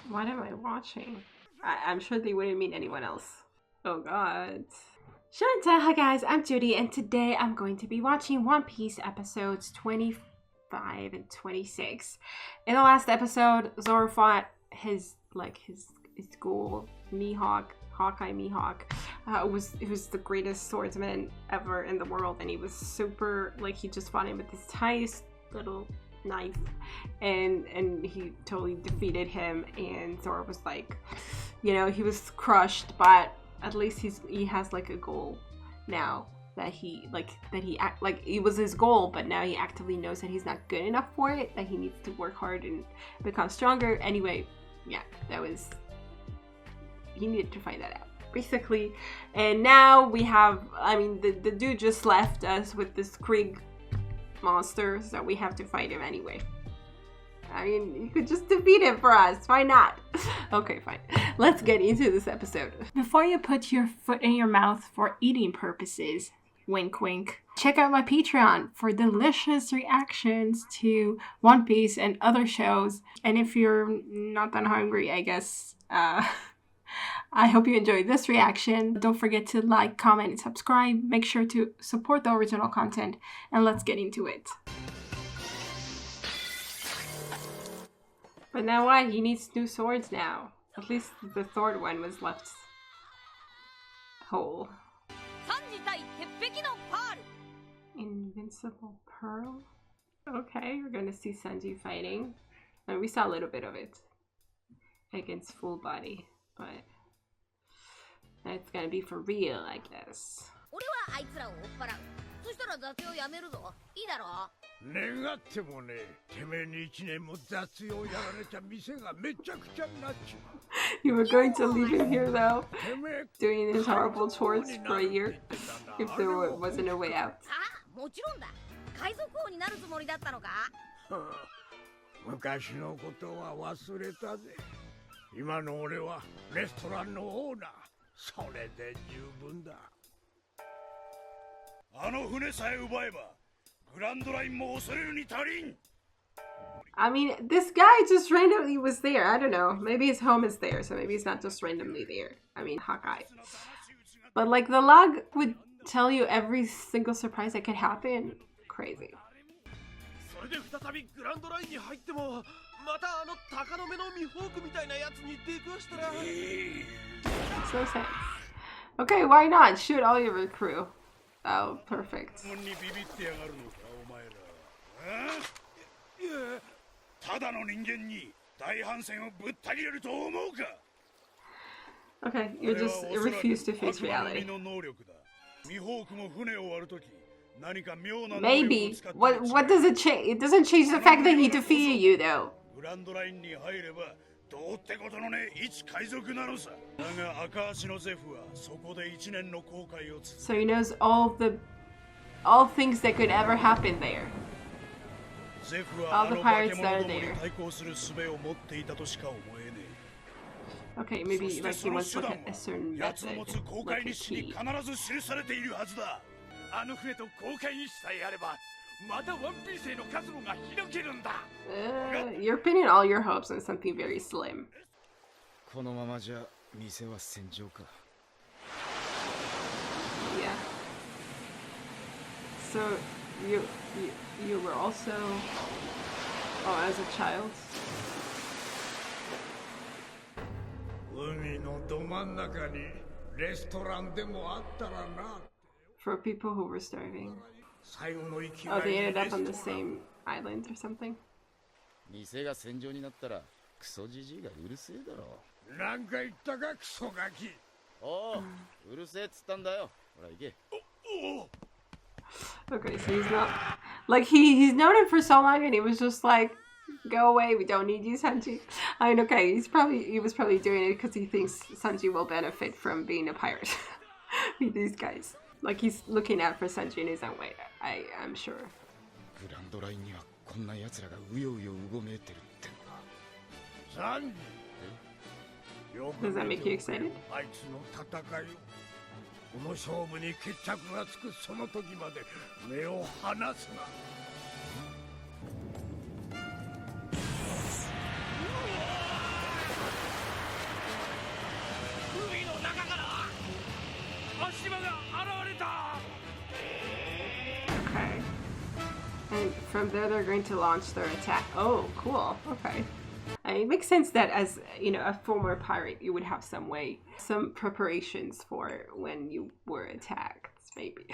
What am I watching? I'm sure they wouldn't mean anyone else. Oh god. Show&tell, hi guys, I'm Judy, and today I'm going to be watching One Piece episodes 25 and 26. In the last episode, Zoro fought his ghoul, Hawkeye Mihawk. It was the greatest swordsman ever in the world, and he was super, he just fought him with this tiniest little knife, and he totally defeated him, and Zoro was he was crushed, but at least he has a goal now that it was his goal, but now he actively knows that he's not good enough for it, that he needs to work hard and become stronger. Anyway, yeah, he needed to find that out basically. And now we have, the dude just left us with this Krieg monster, so we have to fight him anyway. You could just defeat him for us. Why not? Okay, fine. Let's get into this episode. Before you put your foot in your mouth for eating purposes, wink wink, check out my Patreon for delicious reactions to One Piece and other shows. And if you're not that hungry, I guess, I hope you enjoyed this reaction. Don't forget to like, comment, and subscribe. Make sure to support the original content, and let's get into it. But now what? He needs new swords now. At least the third one was left whole. Invincible Pearl? Okay, we're gonna see Sanji fighting. And we saw a little bit of it against Full Body, but it's gonna be for real, I guess. You were going to leave him here though, doing his horrible chores for a year, if there wasn't a way out. This guy just randomly was there. I don't know. Maybe his home is there, so maybe he's not just randomly there. Hawkeye. But the log would tell you every single surprise that could happen. Crazy. So sad. Okay, why not? Shoot all your crew. Oh, perfect. Okay, you just refuse to face reality. Maybe. What does it change? It doesn't change the fact that he defeated you, though. So he knows all things that could ever happen there. All the pirates that are there. Okay, maybe he wants a certain method, like a key. You're pinning all your hopes on something very slim. Yeah. So you were also as a child. For people who were starving. Oh, they ended up on the same island or something. Okay, so he's not he's known him for so long, and he was just like, go away, we don't need you, Sanji. Okay, he was probably doing it because he thinks Sanji will benefit from being a pirate with these guys. He's looking out for Sanji in his own way, I'm sure. Does that make you excited? from there, they're going to launch their attack. Oh, cool. Okay. It makes sense that as, you know, a former pirate, you would have some preparations for when you were attacked, maybe.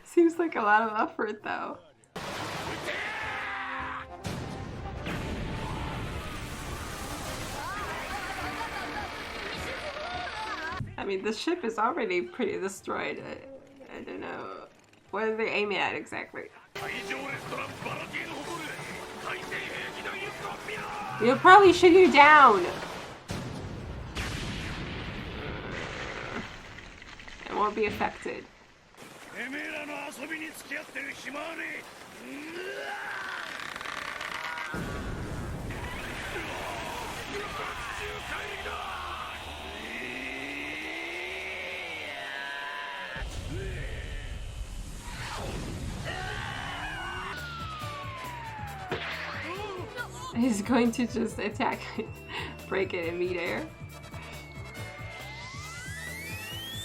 Seems like a lot of effort, though. I mean, the ship is already pretty destroyed. I don't know. What are they aiming at exactly? You'll probably shoot you down. It won't be affected. He's going to just attack it, break it in midair.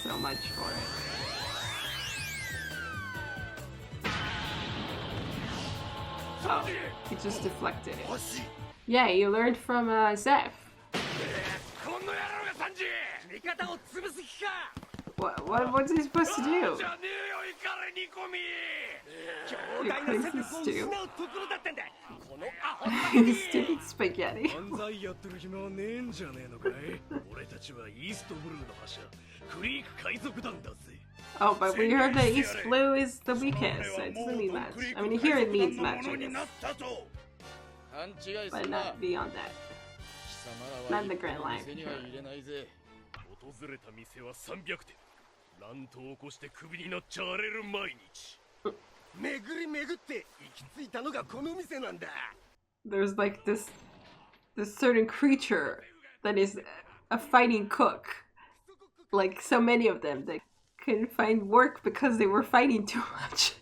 So much for it. Oh, he just deflected it. Yeah, you learned from Zeff. What's he supposed to do? Stew. Stupid spaghetti. Oh, but we heard that East Blue is the weakest, so it doesn't mean much. I mean, here it means much, I guess. But not beyond that. Not in the Grand Line. There's like this certain creature that is a fighting cook. Like so many of them, they couldn't find work because they were fighting too much.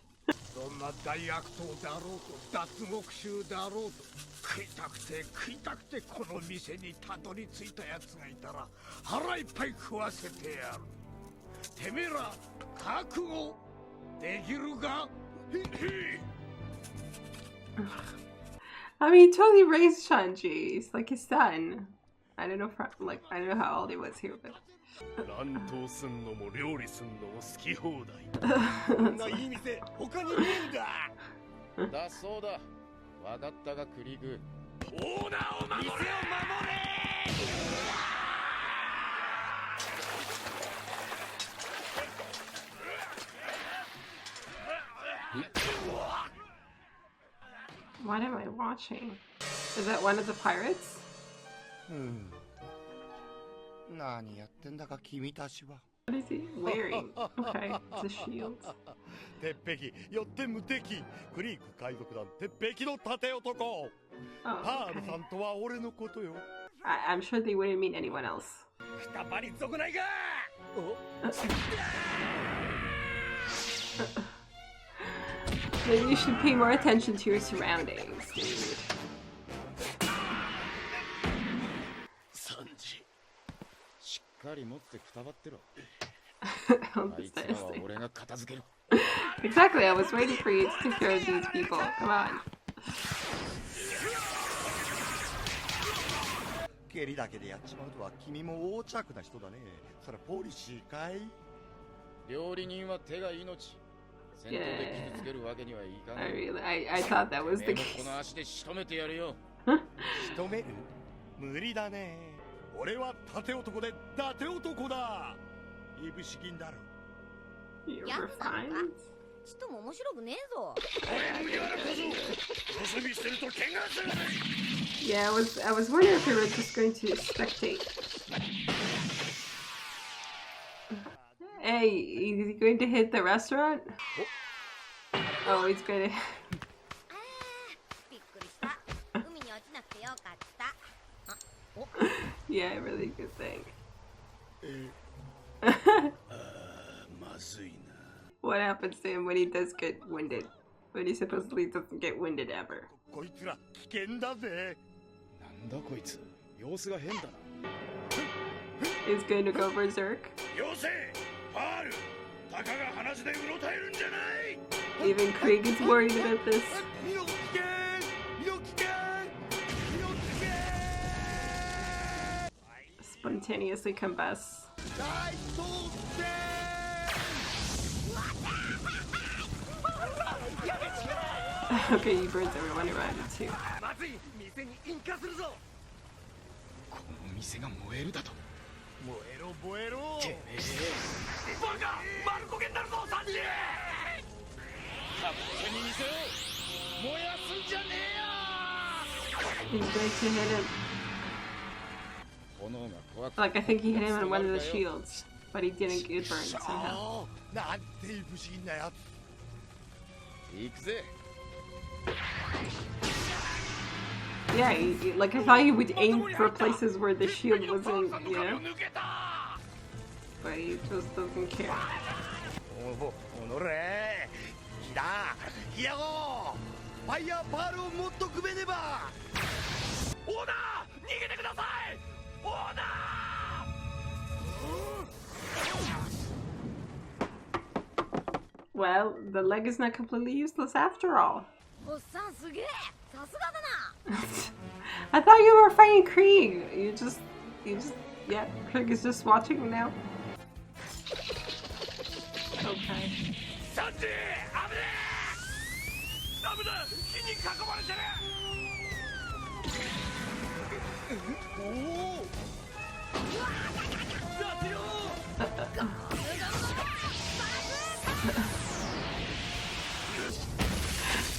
I mean, he totally raised Sanji. He's like his son. I don't know, I don't know how old he was here, but. What am I watching? Is that one of the pirates? What is he wearing? Okay, it's a shield. Oh, okay. I'm sure they wouldn't mean anyone else. Maybe you should pay more attention to your surroundings, dude. Exactly, I was waiting for you to take care of these people. Come on. I thought that was the case. You're refined? Yeah, I was wondering if we were just going to spectate. Hey, is he going to hit the restaurant? Oh, he's going to... Yeah, really good thing. What happens to him when he does get winded? but he supposedly doesn't get winded ever. He's going to go berserk. Even Krieg is worried about this. Spontaneously combusts. Okay, he burns everyone around it too. He's going to hit him. Like, I think he hit him on one of the shields, but he didn't get burned somehow. Yeah, like I thought he would aim for places where the shield wasn't, you know? But he just doesn't care. Well, the leg is not completely useless after all. I thought you were fighting Krieg. You just, yeah, Krieg is just watching now. Okay.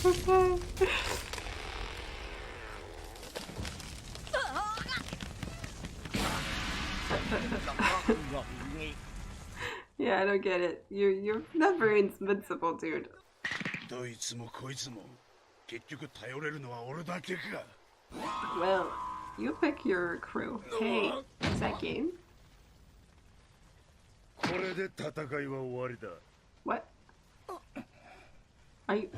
Okay. Yeah, I don't get it. You're not very invincible, dude. Well, you pick your crew. Hey, is that game? What? Are you...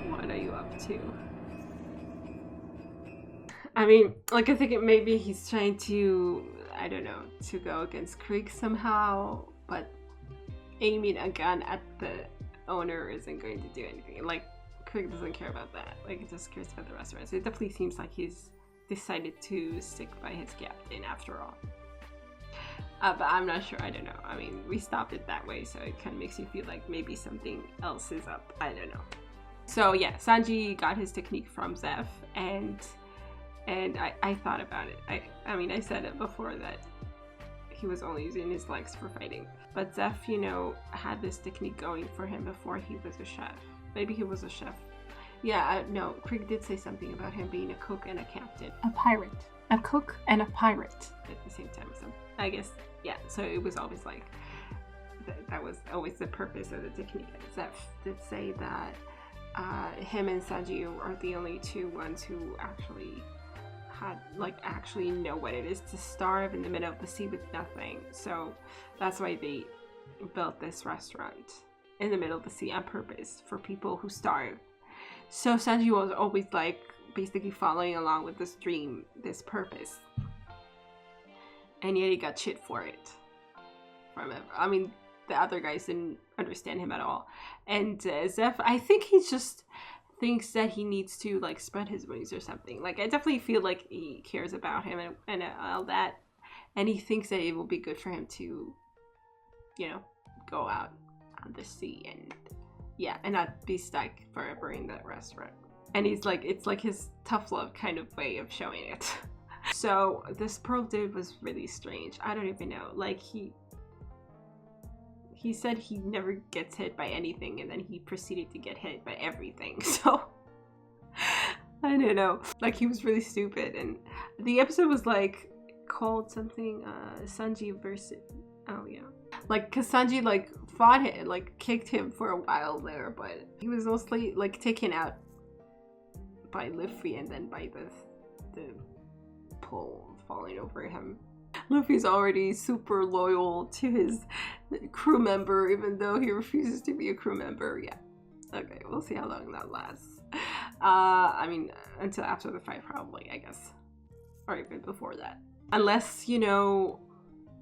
What are you up to? I mean, like, I think maybe he's trying to, I don't know, to go against Krieg somehow, but aiming a gun at the owner isn't going to do anything. Like, Krieg doesn't care about that. Like, he just cares about the restaurant. So it definitely seems like he's decided to stick by his captain after all. But I'm not sure. I don't know. I mean, we stopped it that way, so it kind of makes you feel like maybe something else is up. I don't know. So yeah, Sanji got his technique from Zeff, and I thought about it. I mean, I said it before that he was only using his legs for fighting. But Zeff, you know, had this technique going for him before he was a chef. Maybe he was a chef. Yeah, no, Krieg did say something about him being a cook and a captain. A pirate. A cook and a pirate at the same time. So I guess, yeah, so it was always like, that was always the purpose of the technique. Zeff did say that him and Sanji are the only two ones who actually actually know what it is to starve in the middle of the sea with nothing. So that's why they built this restaurant in the middle of the sea on purpose for people who starve. So Sanji was always like basically following along with this dream, this purpose, and yet he got shit for it from it. I mean, the other guys didn't understand him at all. And Zeff, I think he just thinks that he needs to like spread his wings or something. Like, I definitely feel like he cares about him and all that, and he thinks that it will be good for him to, you know, go out on the sea and yeah, and not be stuck forever in that restaurant. And he's like, it's like his tough love kind of way of showing it. So this Pearl dude was really strange. I don't even know. Like, he said he never gets hit by anything, and then he proceeded to get hit by everything. So I don't know. Like, he was really stupid. And the episode was like called something Sanji versus, oh yeah, like, cause Sanji like fought him, like kicked him for a while there, but he was mostly like taken out by Luffy and then by the people falling over him. Luffy's already super loyal to his crew member, even though he refuses to be a crew member. Yeah. Okay, we'll see how long that lasts. I mean, until after the fight, probably, I guess. Or even before that. Unless, you know,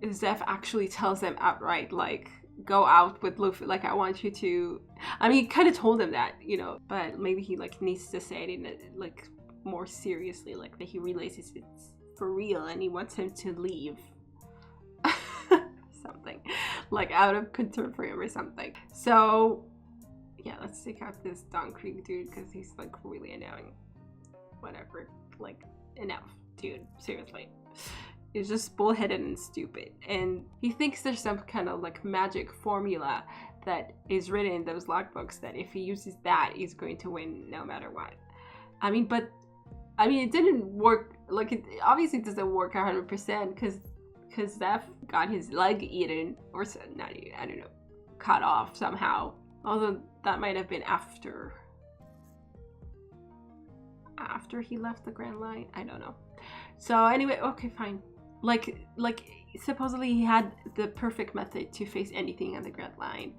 Zeff actually tells them outright, like, go out with Luffy, like, I want you to... I mean, he kind of told him that, you know, but maybe he, like, needs to say it in, like, more seriously, like, that he realizes it's for real and he wants him to leave. Something. Like, out of concern for him or something. So, yeah, let's take out this Don Krieg dude, because he's, like, really annoying. Whatever. Like, enough, dude. Seriously. He's just bullheaded and stupid, and he thinks there's some kind of like magic formula that is written in those logbooks that if he uses that, he's going to win no matter what. I mean, but I mean, it didn't work. Like, it obviously doesn't work 100% because Zeff got his leg eaten, or not eaten, I don't know, cut off somehow. Although that might have been after he left the Grand Line. I don't know. So anyway, okay, fine. Like supposedly he had the perfect method to face anything on the Grand Line,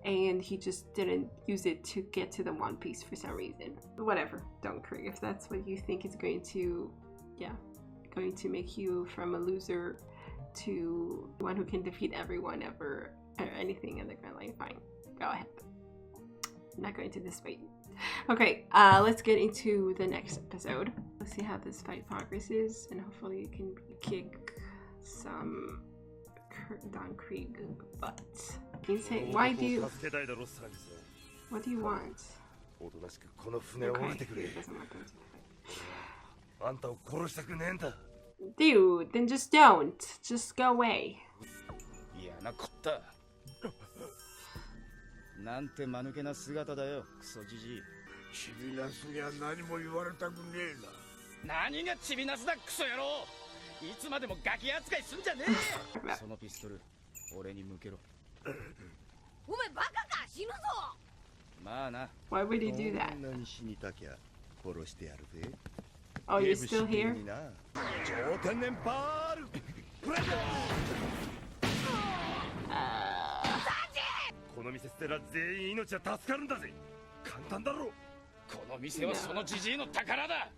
and he just didn't use it to get to the One Piece for some reason. Whatever, don't Krieg, if that's what you think is going to, yeah, going to make you from a loser to one who can defeat everyone ever or anything in the Grand Line, fine, go ahead. I'm not going to dissuade you. Okay, let's get into the next episode. Let's see how this fight progresses, and hopefully you can kick some Don Krieg butt. Can you say, why do you... What do you want? Okay, he doesn't want them to fight. Dude, then just don't. Just go away. なんて間抜けな姿だよ、クソじじい。チビナスには何も言われたくねえな。何がチビナスだ、クソ野郎。いつまでもガキ扱いすんじゃねえ。そのピストル、俺に向けろ。お前バカか、死ぬぞ。まあな。Why would he do that? 何しにたきゃ殺してやるぜ。Oh, you're still here? 超天然パール。この店捨てら全員命は助かるんだぜ。簡単だろ。この店はそのジジイの宝だ。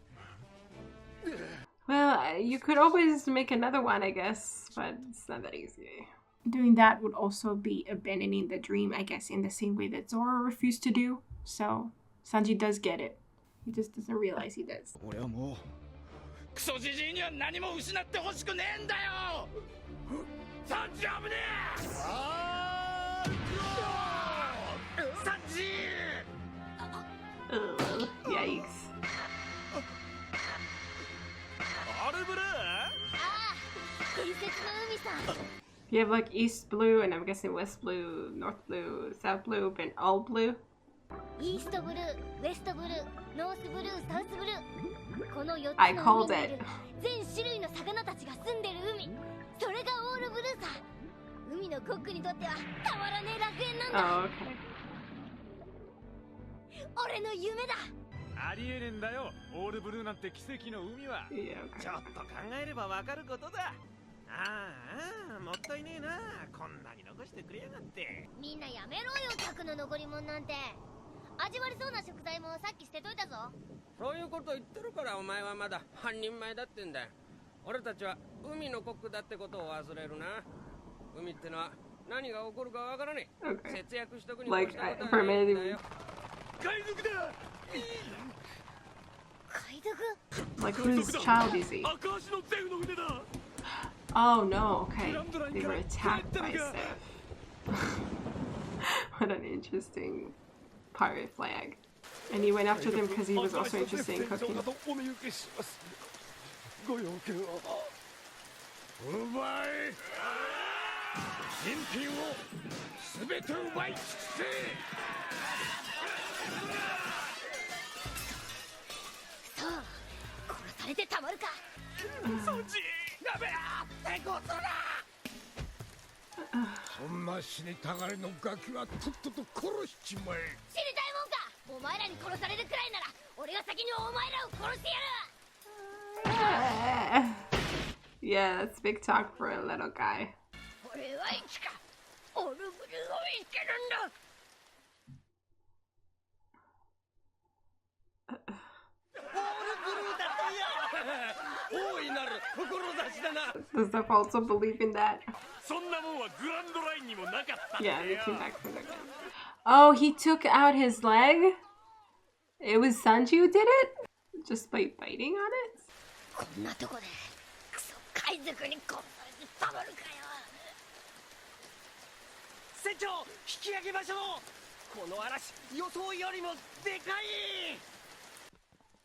Well, you could always make another one, I guess, but it's not that easy. Doing that would also be abandoning the dream, I guess, in the same way that Zoro refused to do. So, Sanji does get it. He just doesn't realize he does. 俺はもうクソジジイには何も失ってほしくねえんだよ。サンジ危ねえ。Yikes. You have like East Blue, and I'm guessing West Blue, North Blue, South Blue, and all Blue. East Blue, West Blue, North Blue, South Blue. I called it. 全種類の魚たちが住んでる海。それがオールブルーさ。海のコックにとってはたまらねえ楽園なんだ。 Oh, okay. 俺の夢だ。ありえねえんだよ。オールブルーなんて奇跡の海は。Yeah, okay. ちょっと考えればわかることだ。ああ、もったいねえな。こんなに残してくれやがって。みんなやめろよ、客の残り物なんて。味わりそうな食材もさっき捨てといたぞ。そういうこと言ってるからお前はまだ半人前だってんだよ。俺たちは海のコックだってことを忘れるな。海ってのは何が起こるかわからねえ。Okay. 節約しとくに Like, for a minute, 海賊だ。海賊 like whose child is he? 赤足のゼフの船だ。 Oh no, okay. They were attacked by Zeff. What an interesting pirate flag. And he went after them because he was also interested in cooking. ご用件はうまい。新品をすべて奪い尽くせ。そう、殺されてたまるか。そっちやべえ、手こそだ。そんな死にたがりのガキはとっとと殺しちまえ。知りたいもんか。お前らに殺されるくらいなら俺が先にお前らを殺してやる。Yeah, that's big talk for a little guy. Does Zeff also believe in that? Yeah, they came back for the gun. Oh, he took out his leg? It was Sanji who did it? Just by biting on it?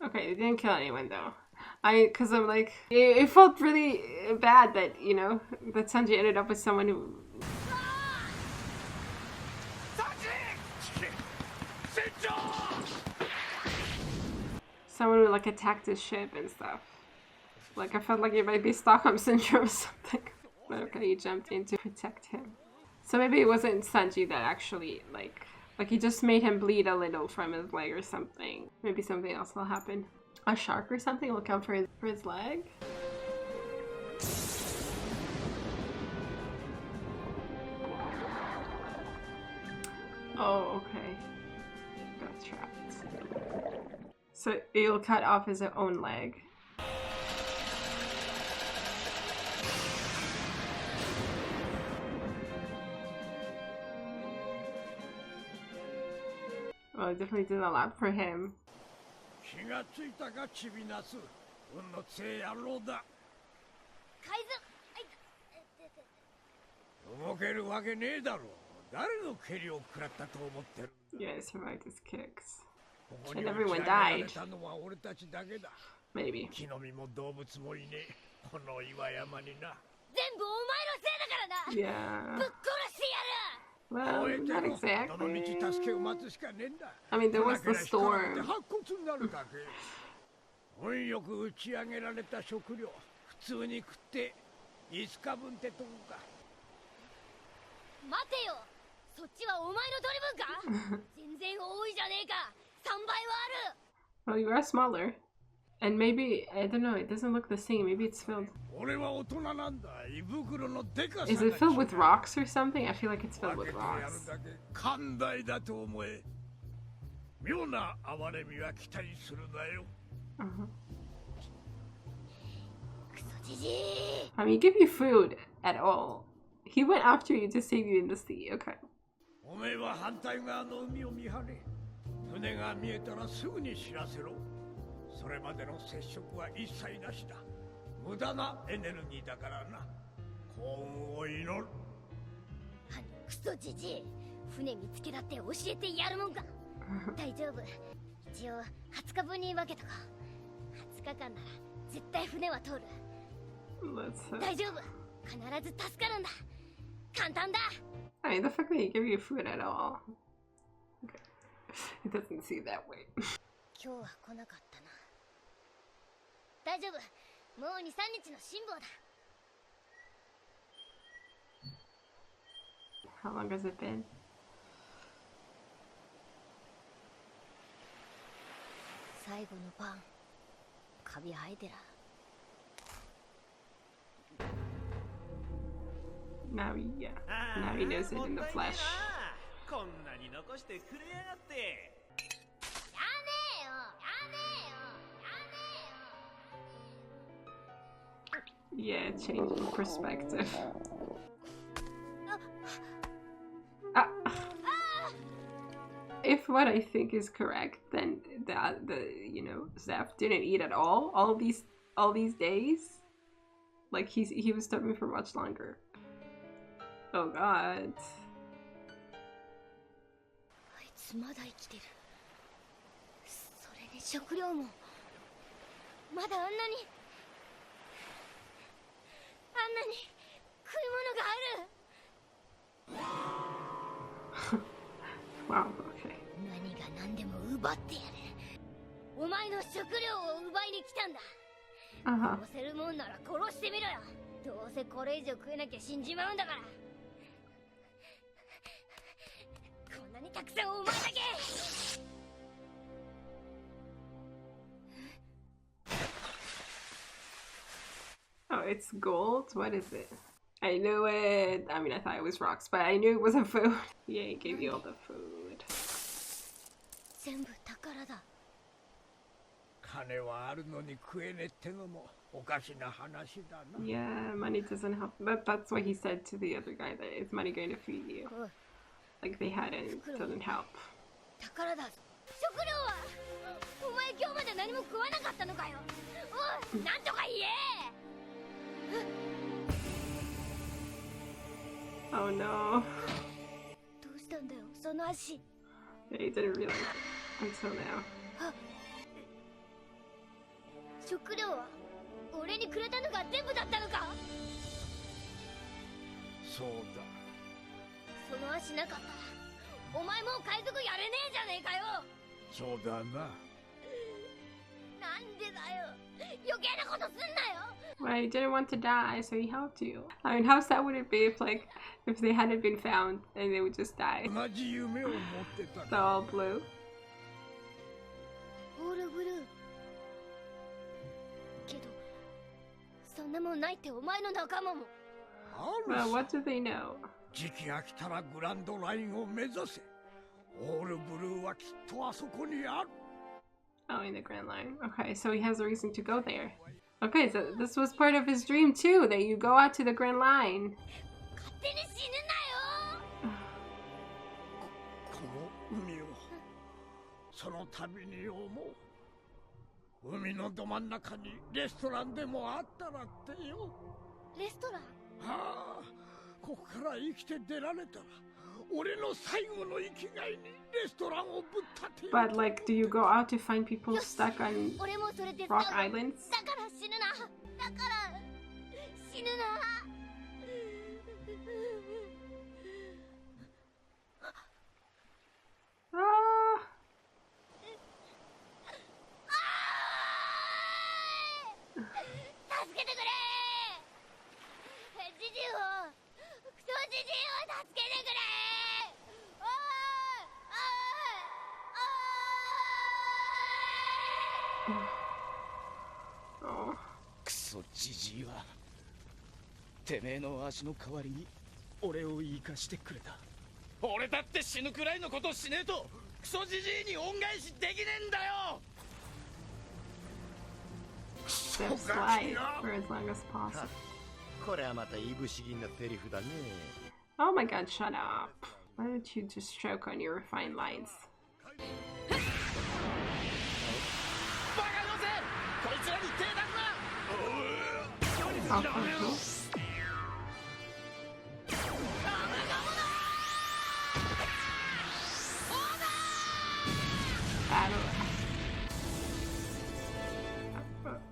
Okay, they didn't kill anyone though. Cause I'm like, it felt really bad that, you know, that Sanji ended up with someone who... Someone who like attacked his ship and stuff. Like I felt like it might be Stockholm Syndrome or something. But okay, he jumped in to protect him. So maybe it wasn't Sanji that actually like he just made him bleed a little from his leg or something. Maybe something else will happen. A shark or something will come for his leg. Oh, okay. Got trapped. So he'll cut off his own leg. Well, it definitely did a lot for him. Yeah, he survived his kicks. And everyone died. Maybe. Yeah. Well, not exactly. I mean, there was the storm. Well, you are smaller. And maybe, I don't know, it doesn't look the same. Maybe it's filled. Is it filled with rocks or something? I feel like it's filled with rocks. I mean, give you food at all. He went after you to save you in the sea. Okay. I mean, the fact that he gave you food at all. Okay. It doesn't seem that way. How long has it been? Now, yeah. Now he knows it in the flesh. Yeah, change in perspective. If what I think is correct, then you know, Zeff didn't eat at all these days. Like he was starving for much longer. Oh god. Wow, okay. Uh-huh. Oh, Oh, it's gold? What is it? I knew it. I mean, I thought it was rocks, but I knew it wasn't food. Yeah, he gave you all the food. 全部宝だ。金はあるのに食えねえってのもおかしな話だな。 Yeah, money doesn't help. That's what he said to the other guy, that is money going to feed you? Like they had it, it doesn't help. 宝だ。食料はお前今日まで何も食わなかったのかよ。おい、なんとか言え。 Oh no. どうしたんだよ、その足。 Yeah, he didn't realize it until now. 食料は俺にくれたのが全部だったのか。そうだ。その足なかったらお前もう海賊やれねえじゃねえかよ。そうだな。なんでだよ。余計なことすんなよ。 Well, he didn't want to die, so he helped you. I mean, how sad would it be if they hadn't been found and they would just die? 同じ夢を持ってた。 They're all blue. オールブルー。けどそんなもんないってお前の仲間も。Well, what do they know? 時期が来たらグランドラインを目指せ。オールブルーはきっとあそこにある。 Oh, in the Grand Line. Okay, so he has a reason to go there. Okay, so this was part of his dream too, that you go out to the Grand Line. 勝手に死ぬなよ。この海をその度に思う。海のど真ん中にレストランでもあったらってよ。レストラン。はあ、ここから生きて出られたら俺の最後の生きがいにレストランをぶっ立てよ。 But like, do you go out to find people stuck on 俺もそれ手伝う。 rock islands? だから死ぬな。だから死ぬな。 Ah! 助けてくれ。ジジイをクソジジイを助けてくれ。おいおいおい。 Oh. クソジジイはてめえの足の代わりに俺を生かしてくれた。俺だって死ぬくらいのことしねえとクソジジイに恩返しできねえんだよ。 Zeff's life for as long as possible. これはまたいぶし銀なセリフだね。 Oh my god, shut up. Why don't you just choke on your refined lines? バカよせ。こいつらに手出すな。 Oh, cool.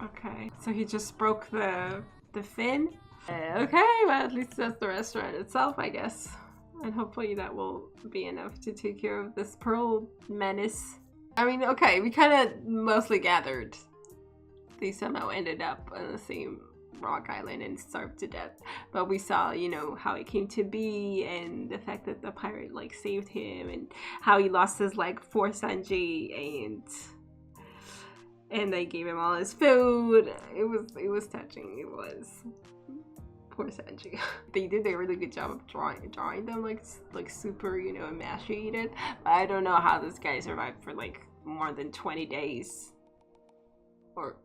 Okay, so he just broke the fin. Okay, well at least that's the restaurant itself, I guess. And hopefully that will be enough to take care of this pearl menace. I mean, okay, we kind of mostly gathered. They somehow ended up on the same rock island and starved to death. But we saw, you know, how it came to be and the fact that the pirate like saved him and how he lost his leg for Sanji and they gave him all his food. It was touching. It was. Poor Sanji. They did a really good job of drawing them like super, you know, emaciated. But I don't know how this guy survived for like more than 20 days. Or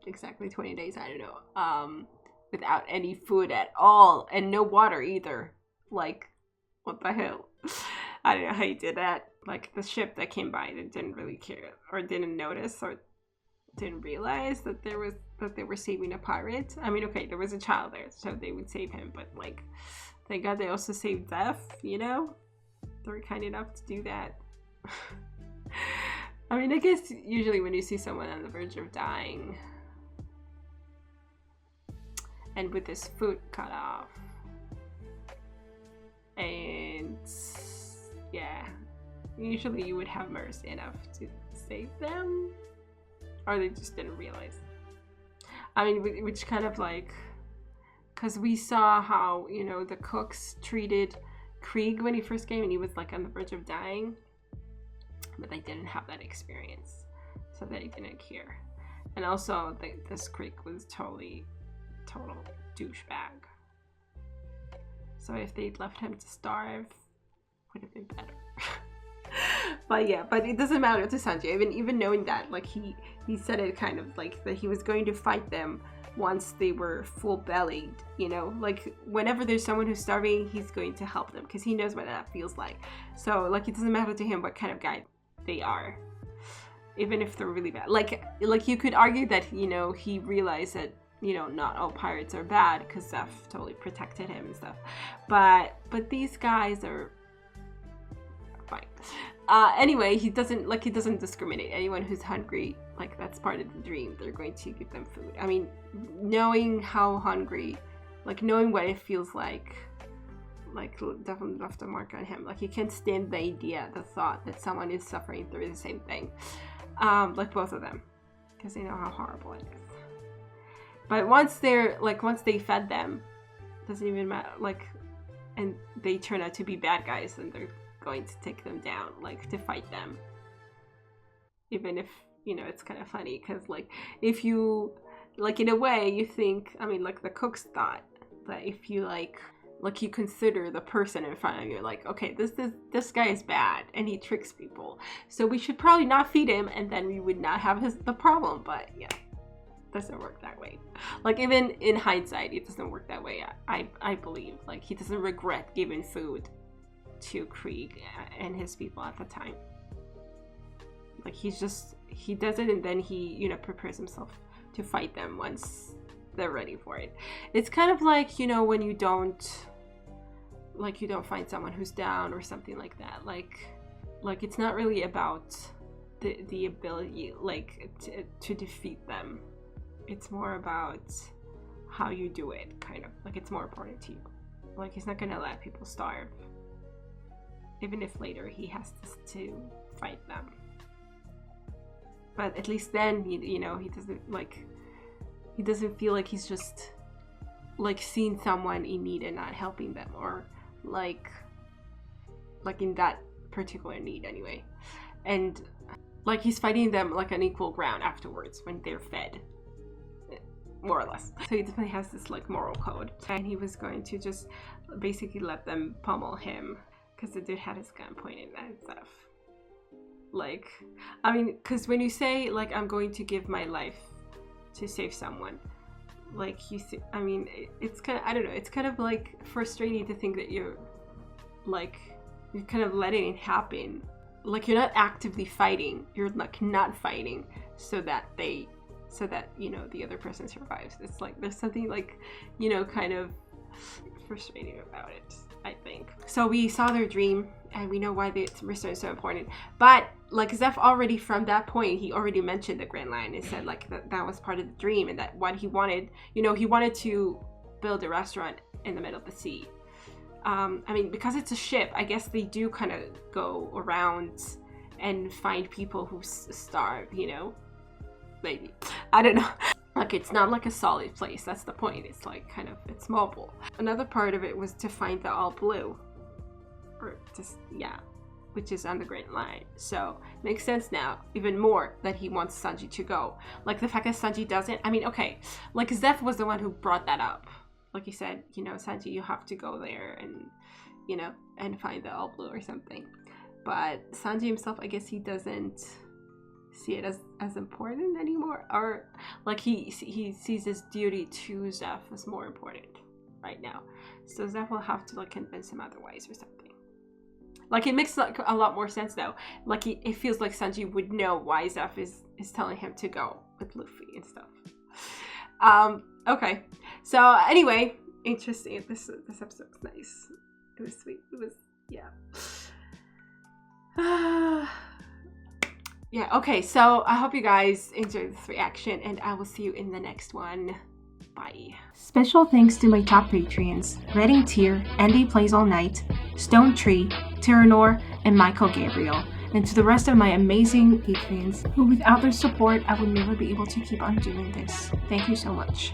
exactly 20 days, I don't know. Without any food at all and no water either. Like, what the hell? I don't know how he did that. Like the ship that came by that didn't really care or didn't notice or didn't realize that they were saving a pirate. I mean, okay, there was a child there, so they would save him, but like, thank God they also saved Zeff, you know? They were kind enough to do that. I mean, I guess usually when you see someone on the verge of dying and with his foot cut off and yeah, usually you would have mercy enough to save them, or they just didn't realize. I mean, which kind of like, because we saw how, you know, the cooks treated Krieg when he first came and he was like on the verge of dying, but they didn't have that experience, so they didn't care. And also this Krieg was totally total douchebag. So if they'd left him to starve, would have been better. But yeah, but it doesn't matter to Sanji. Even knowing that, like he said it kind of like that he was going to fight them once they were full-bellied, you know, like whenever there's someone who's starving, he's going to help them because he knows what that feels like. So like it doesn't matter to him what kind of guy they are, even if they're really bad. Like you could argue that, you know, he realized that, you know, not all pirates are bad because Zeff totally protected him and stuff, but these guys are fine. Anyway, he doesn't discriminate. Anyone who's hungry, like that's part of the dream, they're going to give them food. I mean, knowing how hungry, like knowing what it feels like definitely left a mark on him. Like he can't stand the thought that someone is suffering through the same thing, like both of them, because they know how horrible it is. But once they fed them, doesn't even matter, like, and they turn out to be bad guys, and they're going to take them down, like to fight them. Even if, you know, it's kind of funny because like if you, like in a way you think, I mean like the cooks thought that if you like you consider the person in front of you, like, okay, this guy is bad and he tricks people, so we should probably not feed him, and then we would not have the problem. But yeah, doesn't work that way. Like even in hindsight, it doesn't work that way. I believe like he doesn't regret giving food to Krieg and his people at the time. Like he does it, and then he, you know, prepares himself to fight them once they're ready for it. It's kind of like, you know, when you don't find someone who's down or something like that. Like it's not really about the ability like to defeat them. It's more about how you do it, kind of like it's more important to you. Like he's not gonna let people starve, even if later he has to fight them. But at least then, you know, he doesn't feel like he's just like seeing someone in need and not helping them, or like in that particular need anyway. And like he's fighting them like on equal ground afterwards when they're fed, more or less. So he definitely has this like moral code, and he was going to just basically let them pummel him because the dude had his gun pointed at stuff. Like, I mean, because when you say like I'm going to give my life to save someone, like you see, I mean, it's kind of, I don't know, it's kind of like frustrating to think that you're kind of letting it happen. Like you're not actively fighting, you're like not fighting so that you know the other person survives. It's like there's something like, you know, kind of frustrating about it, I think. So we saw their dream and we know why the restore is so important. But like Zeff already from that point, he already mentioned the Grand Line and said like that was part of the dream, and that what he wanted, you know, he wanted to build a restaurant in the middle of the sea. I mean, because it's a ship, I guess they do kind of go around and find people who starve, you know? Maybe. I don't know. Like, it's not like a solid place. That's the point. It's like kind of, it's mobile. Another part of it was to find the all blue. Or just, yeah. Which is on the Grand Line. So, makes sense now, even more, that he wants Sanji to go. Like, the fact that Sanji doesn't, I mean, okay. Like, Zeff was the one who brought that up. Like he said, you know, Sanji, you have to go there and, you know, and find the all blue or something. But Sanji himself, I guess he doesn't see it as important anymore. Or, like, he sees his duty to Zeff as more important right now. So Zeff will have to, like, convince him otherwise or something. Like, it makes, like, a lot more sense, though. Like, it feels like Sanji would know why Zeff is telling him to go with Luffy and stuff. Okay, so anyway, interesting. This episode was nice. It was sweet. It was, yeah. Yeah, okay, so I hope you guys enjoyed this reaction, and I will see you in the next one. Bye. Special thanks to my top Patreons, Redding Tier, Andy Plays All Night, Stone Tree, Tyranor, and Michael Gabriel. And to the rest of my amazing Patreons, who without their support, I would never be able to keep on doing this. Thank you so much.